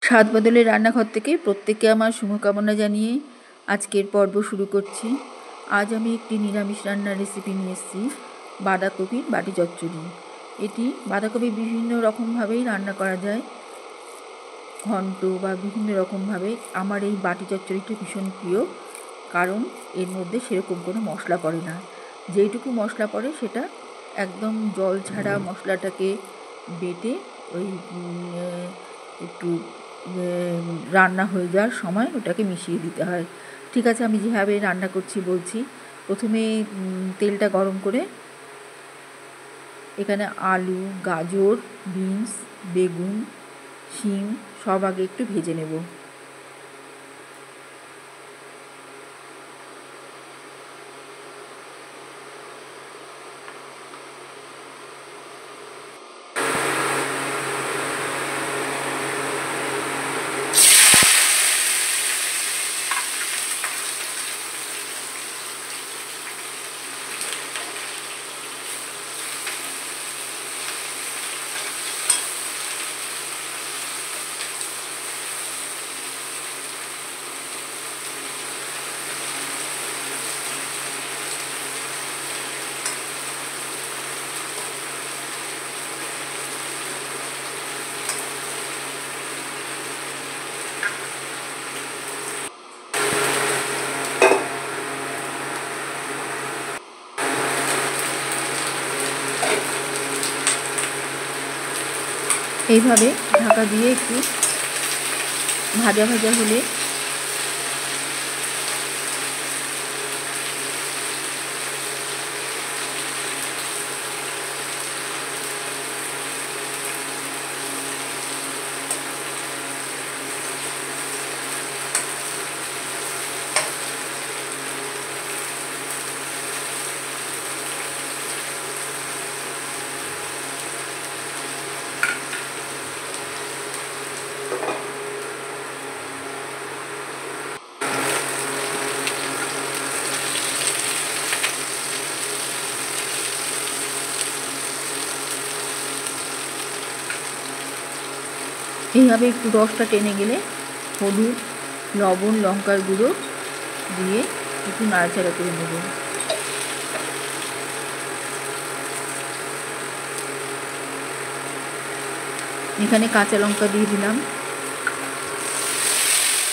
স্বাদ বদলের রান্নাঘর থেকে প্রত্যেককে আমার শুভকামনা জানিয়ে আজকের পর্ব শুরু করছি। আজ আমি একটি নিরামিষ রান্নার রেসিপি নিয়ে এসেছি, বাঁধাকপির বাটি চচ্চড়ি। এটি বাঁধাকপি বিভিন্ন রকমভাবেই রান্না করা যায়, ঘন্ট বা বিভিন্ন রকমভাবে। আমার এই বাটি চচ্চড়িটা ভীষণ প্রিয়, কারণ এর মধ্যে সেরকম কোনো মশলা পড়ে না। যেইটুকু মশলা পড়ে সেটা একদম জল ছাড়া মশলাটাকে বেটে ওই একটু রান্না হয়ে যাওয়ার সময় ওটাকে মিশিয়ে দিতে হয়। ঠিক আছে, আমি যেভাবে রান্না করছি বলছি। প্রথমে তেলটা গরম করে এখানে আলু, গাজর, বিনস, বেগুন, শিম সব আগে একটু ভেজে নেব। এইভাবে ঢাকা দিয়ে একটু ভাজা ভাজা হলে এইভাবে একটু রসটা টেনে গেলে হলুদ, লবণ, লঙ্কার গুঁড়ো দিয়ে একটু নাড়াচাড়া করে নেব। এখানে কাঁচা লঙ্কা দিয়ে দিলাম,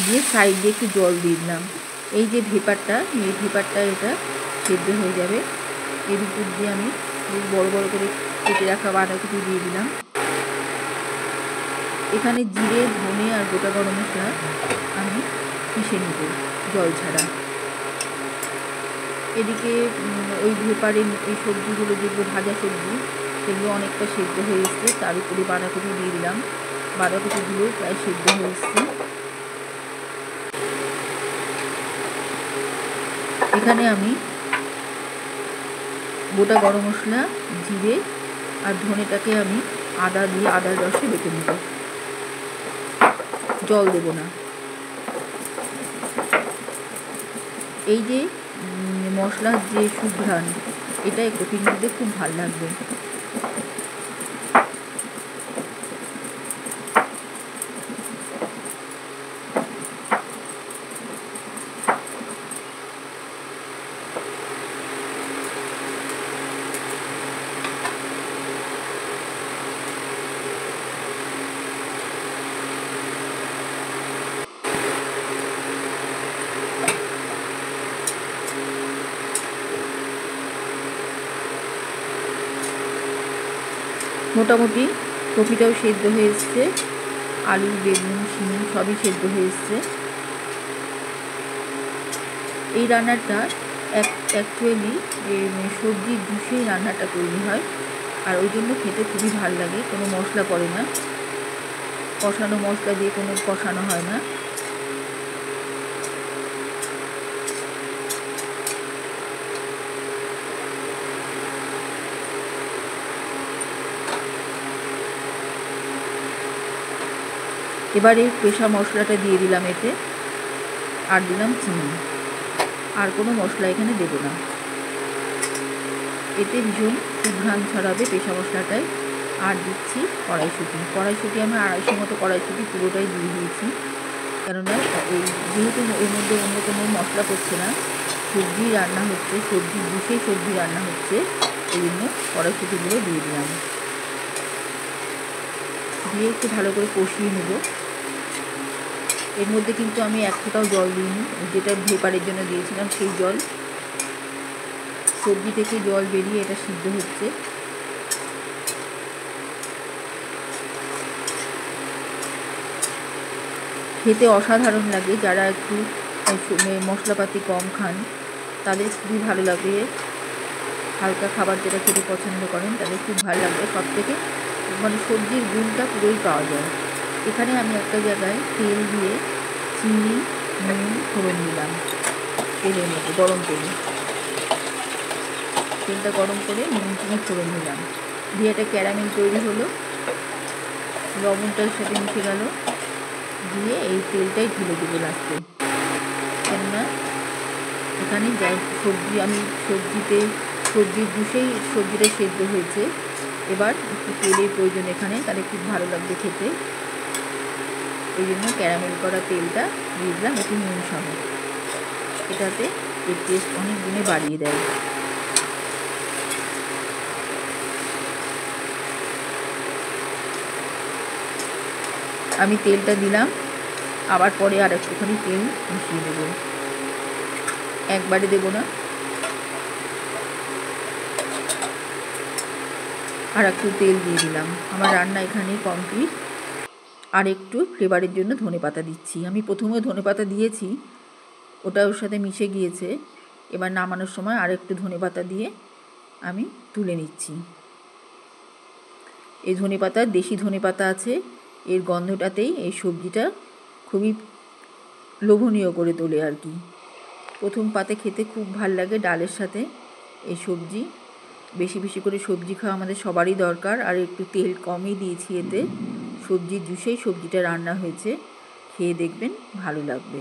দিয়ে সাইড দিয়ে একটু জল দিয়ে দিলাম। এই যে ভেপারটা, এই ভেপারটা এটা সেদ্ধ হয়ে যাবে। এর উপর দিয়ে আমি বড় বড় করে কেটে রাখা বাঁধাকপি দিয়ে দিলাম। এখানে জিরে, ধনে আর গোটা গরম মশলা আমি পিষে নেব জল ছাড়া। এদিকে ওই ভেপারে এই সবজিগুলো, যেগুলো ভাজা সবজি, সেগুলো অনেকটা সেদ্ধ হয়ে এসছে। তার উপরে বাঁধাকপি দিয়ে দিলাম। বাঁধাকপিগুলো প্রায় সেদ্ধ হয়ে এসছে। এখানে আমি গোটা গরম মশলা, জিরে আর ধনেটাকে আমি আদা দিয়ে আদার রসে বেটে নেব, জল দেব না। এই যে মশলার যে সুঘ্রাণ, এটা এই কপির মধ্যে খুব ভালো লাগবে। মোটামুটি কপিটাও সেদ্ধ হয়ে এসছে, আলু, বেগুন, শিম সবই সেদ্ধ হয়ে এসছে। এই রান্নাটা অ্যাকচুয়ালি সবজির জুসেই রান্নাটা তৈরি হয়, আর ওই জন্য খেতে খুবই ভালো লাগে। কোনো মশলা পড়ে না, কষানো মশলা দিয়ে কোনো কষানো হয় না। এবারে পেশা মশলাটা দিয়ে দিলাম এতে, আর দিলাম চিনি। আর কোনো মশলা এখানে দেব না। এতে ভীষণ সুঘ্রাণ ছড়াবে পেশা মশলাটায়, আর দিচ্ছি কড়াইশুঁটি। কড়াইশুঁটি আমি 250 মতো কড়াইশুঁটি পুরোটাই দিয়ে দিয়েছি, কেননা এই যেহেতু এর মধ্যে অন্য কোনো মশলা পড়ছে না, সবজি রান্না হচ্ছে, সবজি বুঝেই সবজি রান্না হচ্ছে, এই জন্য কড়াইশুঁটিগুলো দিয়ে দিলাম। দিয়ে একটু ভালো করে কষিয়ে নেব। এর মধ্যে কিন্তু আমি এক ফোঁটাও জল দিইনি, যেটা ভেপারের জন্য দিয়েছিলাম সেই জল। সবজি থেকে জল বেরিয়ে এটা সিদ্ধ হচ্ছে। খেতে অসাধারণ লাগে। যারা একটু মশলাপাতি কম খান তাদের খুবই ভালো লাগে। হালকা খাবার যেটা খেতে পছন্দ করেন তাদের খুব ভালো লাগবে। সব থেকে মানে সবজির গুণটা পুরোই পাওয়া যায়। এখানে আমি একটা জায়গায় তেল দিয়ে চিনি, নুন ফোড়ন দিলাম তেলের মধ্যে, গরম তেলে। তেলটা গরম করে নুন চিনি ফোড়ন দিলাম, দিয়ে একটা ক্যারামেল তৈরি হলো, লবণটার সাথে মিশে গেল। দিয়ে এই তেলটাই ঢেলে দেবো লাস্টে, কেননা এখানে যাই সবজি আমি সবজির জুসেই সবজিটা সেদ্ধ হয়েছে। এবার একটু তেলের প্রয়োজন এখানে, তাহলে খুব ভালো লাগবে খেতে। এই জন্য ক্যারামেল করা তেলটা দিয়ে দিলাম একটু নুন সহ। এটাতে এর টেস্ট অনেক গুণে বাড়িয়ে দেয়। আমি তেলটা দিলাম, আবার পরে আর একটুখানি তেল মিশিয়ে দেবো, একবারে দেবো না। আর একটু তেল দিয়ে দিলাম। আমার রান্না এখানেই কমপ্লিট। আর একটু ফ্লেভারের জন্য ধনেপাতা দিচ্ছি। আমি প্রথমে ধনেপাতা দিয়েছি, ওটা ওর সাথে মিশে গিয়েছে। এবার নামানোর সময় আর একটু ধনেপাতা দিয়ে আমি তুলে নিচ্ছি। এই ধনেপাতা দেশি ধনেপাতা আছে, এর গন্ধটাতেই এই সবজিটা খুবই লোভনীয় করে তোলে আর কি। প্রথম পাতে খেতে খুব ভাল লাগে ডালের সাথে এই সবজি। বেশি বেশি করে সবজি খাওয়া আমাদের সবারই দরকার। আর একটু তেল কমই দিয়েছি এতে, সবজির জুসেই সবজিটা রান্না হয়েছে। খেয়ে দেখবেন ভালো লাগবে।